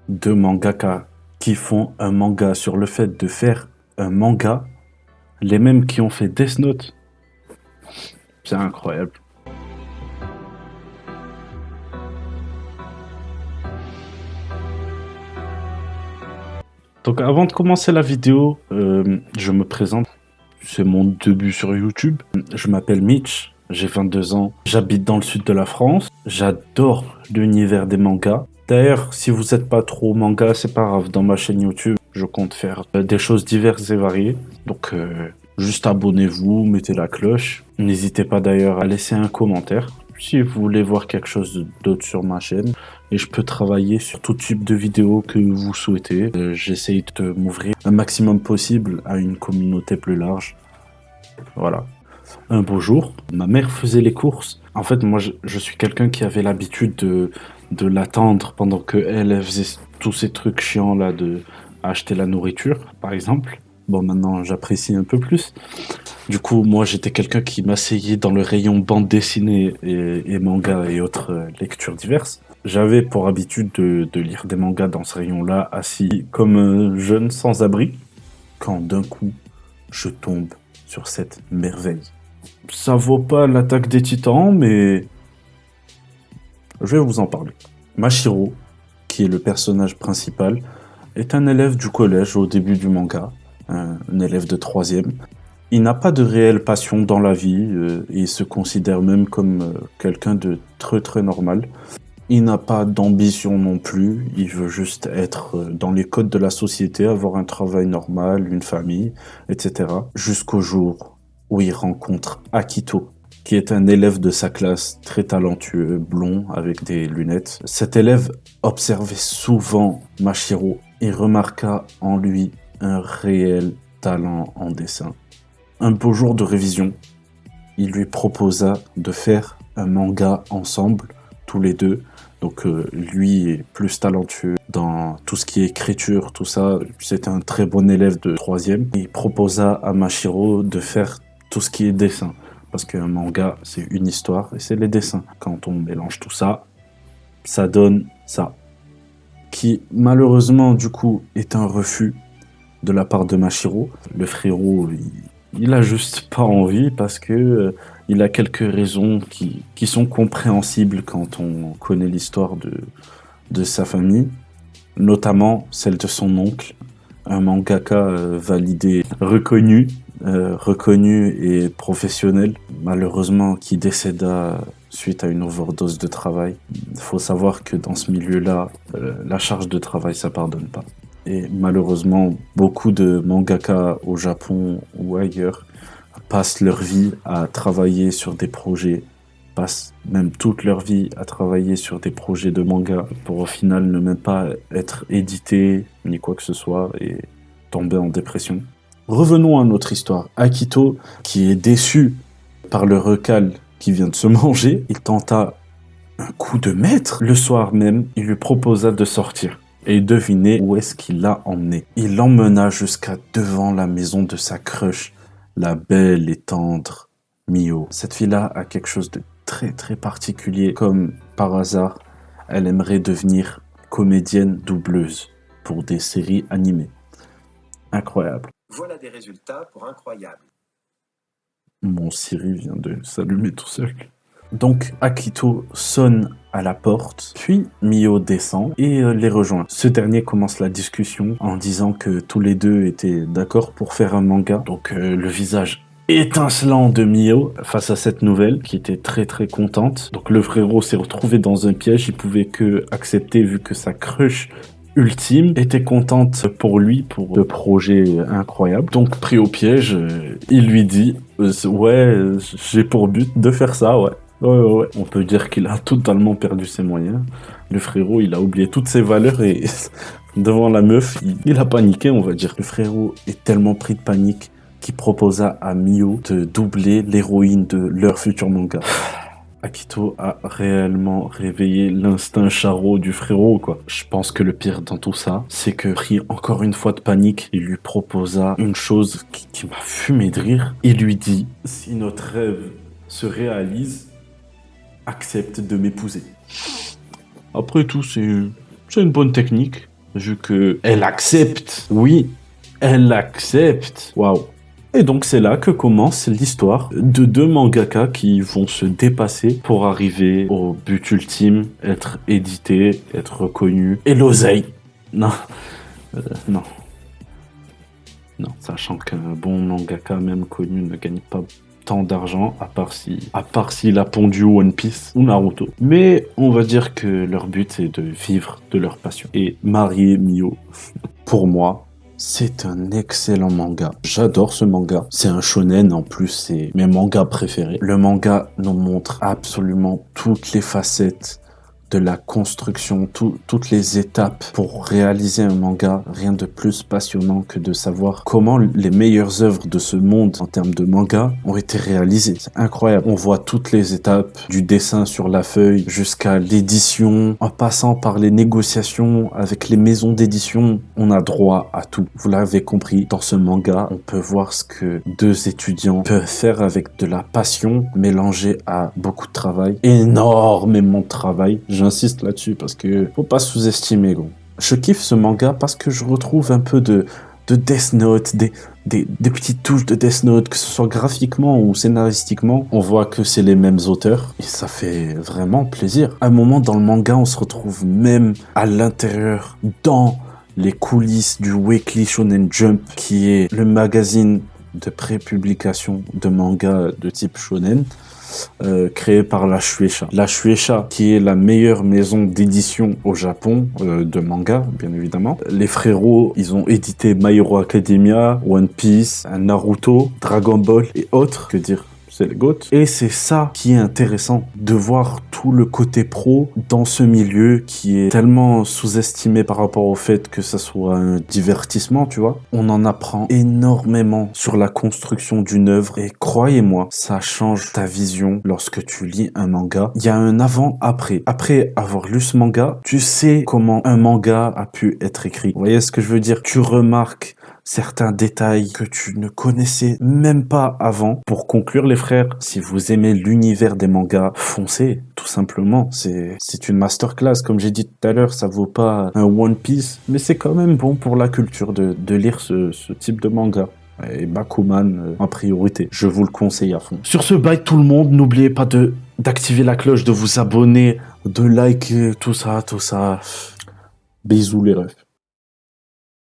deux mangaka qui font un manga sur le fait de faire un manga, les mêmes qui ont fait Death Note. C'est incroyable. Donc avant de commencer la vidéo, je me présente. C'est mon début sur YouTube. Je m'appelle Mitch, j'ai 22 ans. J'habite dans le sud de la France. J'adore l'univers des mangas. D'ailleurs, si vous n'êtes pas trop manga, c'est pas grave. Dans ma chaîne YouTube, je compte faire des choses diverses et variées. Donc, juste abonnez-vous, mettez la cloche. N'hésitez pas d'ailleurs à laisser un commentaire si vous voulez voir quelque chose d'autre sur ma chaîne. Et je peux travailler sur tout type de vidéos que vous souhaitez. J'essaye de m'ouvrir un maximum possible à une communauté plus large. Voilà. Un beau jour, ma mère faisait les courses. En fait, moi, je suis quelqu'un qui avait l'habitude de l'attendre pendant que elle faisait tous ces trucs chiants là de acheter la nourriture, par exemple. Bon, maintenant, j'apprécie un peu plus. Du coup, moi, j'étais quelqu'un qui m'asseyait dans le rayon bande dessinée et manga et autres lectures diverses. J'avais pour habitude de lire des mangas dans ce rayon-là, assis comme un jeune sans-abri, quand d'un coup, je tombe sur cette merveille. Ça vaut pas l'attaque des titans, mais je vais vous en parler. Mashiro, qui est le personnage principal, est un élève du collège au début du manga, un élève de troisième. Il n'a pas de réelle passion dans la vie, et il se considère même comme quelqu'un de très très normal. Il n'a pas d'ambition non plus, il veut juste être dans les codes de la société, avoir un travail normal, une famille, etc. Jusqu'au jour où il rencontre Akito, qui est un élève de sa classe très talentueux, blond, avec des lunettes. Cet élève observait souvent Mashiro et remarqua en lui un réel talent en dessin. Un beau jour de révision, il lui proposa de faire un manga ensemble, tous les deux. Donc lui est plus talentueux dans tout ce qui est écriture, tout ça. C'est un très bon élève de troisième. Il proposa à Mashiro de faire tout ce qui est dessin. Parce qu'un manga, c'est une histoire et c'est les dessins. Quand on mélange tout ça, ça donne ça. Qui malheureusement du coup est un refus de la part de Mashiro. Le frérot, il a juste pas envie parce que il a quelques raisons qui sont compréhensibles quand on connaît l'histoire de sa famille, notamment celle de son oncle, un mangaka validé, reconnu et professionnel, malheureusement qui décéda suite à une overdose de travail. Il faut savoir que dans ce milieu-là, la charge de travail, ça pardonne pas. Et malheureusement, beaucoup de mangaka au Japon ou ailleurs passent leur vie à travailler sur des projets, passent même toute leur vie à travailler sur des projets de manga pour au final ne même pas être édités ni quoi que ce soit et tomber en dépression. Revenons à notre histoire. Akito, qui est déçu par le recal qui vient de se manger, il tenta un coup de maître. Le soir même, il lui proposa de sortir. Et devinez où est-ce qu'il l'a emmené. Il l'emmena jusqu'à devant la maison de sa crush, la belle et tendre Mio. Cette fille-là a quelque chose de très très particulier. Comme par hasard, elle aimerait devenir comédienne doubleuse pour des séries animées. Incroyable. Voilà des résultats pour incroyables. Mon Siri vient de s'allumer tout seul. Donc Akito sonne à la porte, puis Mio descend et les rejoint. Ce dernier commence la discussion en disant que tous les deux étaient d'accord pour faire un manga. Donc le visage étincelant de Mio face à cette nouvelle qui était très très contente. Donc le frérot s'est retrouvé dans un piège, il pouvait que accepter vu que sa crush ultime était contente pour lui pour le projet incroyable. Donc pris au piège, il lui dit ouais, j'ai pour but de faire ça, ouais. Ouais. On peut dire qu'il a totalement perdu ses moyens. Le frérot, il a oublié toutes ses valeurs et devant la meuf, il a paniqué, on va dire. Le frérot est tellement pris de panique qu'il proposa à Mio de doubler l'héroïne de leur futur manga. Akito a réellement réveillé l'instinct charreau du frérot, quoi. Je pense que le pire dans tout ça, c'est que, pris encore une fois de panique, il lui proposa une chose qui m'a fumé de rire. Il lui dit, si notre rêve se réalise, accepte de m'épouser. Après tout, c'est une bonne technique. vu que elle accepte. Oui, elle accepte. Waouh. Et donc c'est là que commence l'histoire de deux mangaka qui vont se dépasser pour arriver au but ultime, être édité, être reconnu. Et l'oseille. Non, non, non, sachant qu'un bon mangaka même connu ne gagne pas tant d'argent, à part s'il a pondu One Piece ou Naruto. Mais on va dire que leur but c'est de vivre de leur passion. Et marier Mio, pour moi, c'est un excellent manga. J'adore ce manga. C'est un shonen en plus, c'est mes mangas préférés. Le manga nous montre absolument toutes les facettes de la construction, toutes les étapes pour réaliser un manga. Rien de plus passionnant que de savoir comment les meilleures œuvres de ce monde en termes de manga ont été réalisées. C'est incroyable. On voit toutes les étapes du dessin sur la feuille jusqu'à l'édition, en passant par les négociations avec les maisons d'édition. On a droit à tout. Vous l'avez compris, dans ce manga, on peut voir ce que deux étudiants peuvent faire avec de la passion mélangée à beaucoup de travail. Énormément de travail. J'insiste là-dessus parce que faut pas sous-estimer, gros. Je kiffe ce manga parce que je retrouve un peu de Death Note, des petites touches de Death Note, que ce soit graphiquement ou scénaristiquement. On voit que c'est les mêmes auteurs et ça fait vraiment plaisir. À un moment dans le manga, on se retrouve même à l'intérieur, dans les coulisses du Weekly Shonen Jump, qui est le magazine de pré-publication de manga de type shonen. Créé par la Shueisha. La Shueisha, qui est la meilleure maison d'édition au Japon de manga, bien évidemment. Les frérots, ils ont édité My Hero Academia, One Piece, Naruto, Dragon Ball et autres. Que dire? C'est les GOAT. Et c'est ça qui est intéressant, de voir tout le côté pro dans ce milieu qui est tellement sous-estimé par rapport au fait que ça soit un divertissement, tu vois. On en apprend énormément sur la construction d'une œuvre et croyez-moi, ça change ta vision lorsque tu lis un manga. Il y a un avant-après. Après avoir lu ce manga, tu sais comment un manga a pu être écrit. Vous voyez ce que je veux dire? Tu remarques certains détails que tu ne connaissais même pas avant. Pour conclure, les frères, si vous aimez l'univers des mangas, foncez, tout simplement. C'est une masterclass. Comme j'ai dit tout à l'heure, ça vaut pas un One Piece, mais c'est quand même bon pour la culture de lire ce type de manga. Et Bakuman en priorité. Je vous le conseille à fond. Sur ce, bye tout le monde. N'oubliez pas d'activer la cloche, de vous abonner, de liker, tout ça. Bisous les refs.